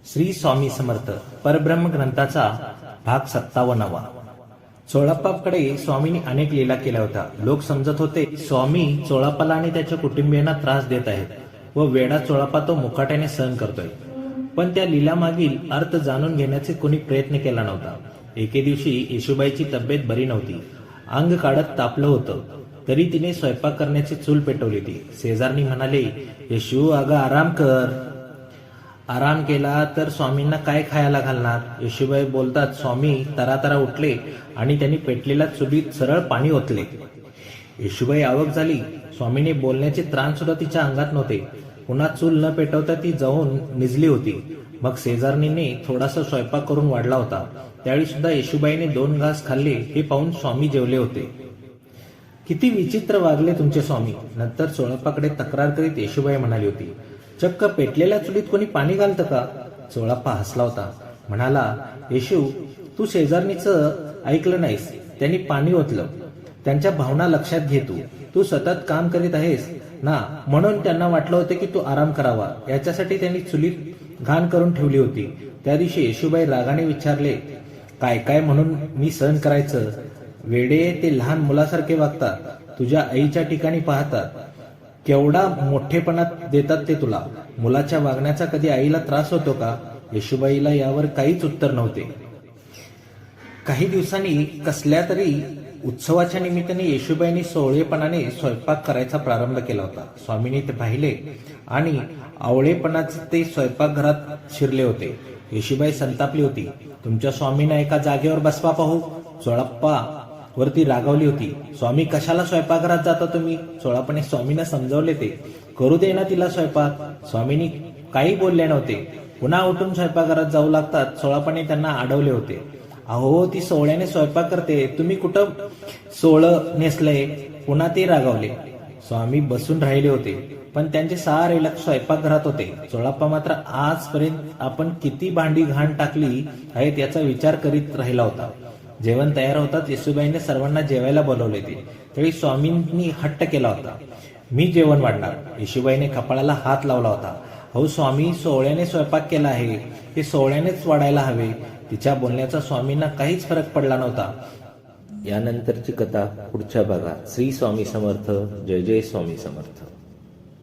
श्री स्वामी समर्थ परब्रह्म ग्रंथाचा भाग 57. चोळप्पाकडे स्वामींनी अनेक लीला केल्या होत्या. लोक समजत होते स्वामी चोळप्पाला आणि त्याच्या कुटुंबियांना त्रास देत आहेत व वेडा चोळप्पा तो मुकाट्याने सहन करतोय. पण त्या लीला मागील अर्थ जाणून घेण्याचे कोणी प्रयत्न केला नव्हता. एके दिवशी येशूबाईची तब्येत बरी नव्हती. अंग काढत तापलं होतं. तरी तिने स्वयंपाक करण्याची चूल पेटवली होती. शेजारनी म्हणाले, येशू अगं आराम कर. आराम केला तर स्वामींना काय खायला घालणार? येशूबाई बोलतात. स्वामी तरातरा उठले आणि त्यांनी पेटलेल्या चुलीत सरळ पाणी ओतले. येशूबाई अवाक झाली. स्वामीने बोलण्याचे त्राण सुद्धा तिच्या अंगात नव्हते. पुन्हा चूल न पेटवता ती जाऊन निजली होती. मग शेजारणीने थोडासा स्वयंपाक करून वाढला होता. त्यावेळी सुद्धा येशूबाईने 2 घास खाल्ले. हे पाहून स्वामी जेवले होते. किती विचित्र वागले तुमचे स्वामी. नंतर चोळप्पाकडे तक्रार करीत येशूबाई म्हणाली होती, चक्क पेटलेल्या चुलीत कोणी पाणी घालतं का? चोळप्पा हसला होता. म्हणाला, येशू तू शेजारणीचं ऐकलं नाहीस. त्यांनी पाणी ओतलं. त्यांच्या भावना लक्षात घे. तू सतत काम करीत आहेस ना, म्हणून त्यांना वाटलं होतं की तू आराम करावा. याच्यासाठी त्यांनी चुलीत घाण करून ठेवली होती. त्या दिवशी येशूबाई रागाने विचारले, काय काय म्हणून मी सहन करायचं? वेडे, ते लहान मुलासारखे वागतात. तुझ्या आईच्या ठिकाणी पाहतात. केवढा मोठेपणा देतात ते तुला. मुलाच्या वागण्याचा कधी आईला त्रास होतो का? येशूबाईला यावर काहीच उत्तर नव्हते. काही दिवसांनी कसल्या तरी उत्सवाच्या निमित्ताने येशूबाईंनी सोहळेपणाने स्वयंपाक करायचा प्रारंभ केला होता. स्वामींनी ते पाहिले आणि आवळेपणाचे ते स्वयंपाकघरात शिरले होते. येशूबाई संतापली होती. तुमच्या स्वामींना एका जागेवर बसवा पाहू. चोळप्पा वरती रागावली होती. स्वामी कशाला स्वयंपाकघरात जाता तुम्ही? चोळप्पाने स्वामींना समजावले. ते करू दे ना तिला स्वयंपाक. स्वामींनी काही बोलले नव्हते. पुन्हा उठून स्वयंपाकघरात जाऊ लागतात. चोळप्पाने त्यांना अडवले होते. अहो, ती सोहळ्याने स्वयंपाक करते, तुम्ही कुठं सोहळं नेसलंय? पुन्हा ते रागावले. स्वामी बसून राहिले होते, पण त्यांचे सारे लक्ष स्वयंपाकघरात होते. चोळप्पा मात्र आजपर्यंत आपण किती भांडी घाण टाकली आहेत याचा विचार करीत राहिला होता. जेवण तयार होताच येशूबाईंनी सर्वांना जेवायला बोलवले. त्यावेळी स्वामींनी हट्ट केला होता, मी जेवण वाढणार. येशूबाईने कपाळाला हात लावला होता. हो स्वामी, सोहळ्याने स्वयंपाक केला आहे, हे सोहळ्यानेच वाढायला हवे. तिच्या बोलण्याचा स्वामींना काहीच फरक पडला नव्हता. यानंतरची कथा पुढच्या भागात. श्री स्वामी समर्थ. जय जय स्वामी समर्थ.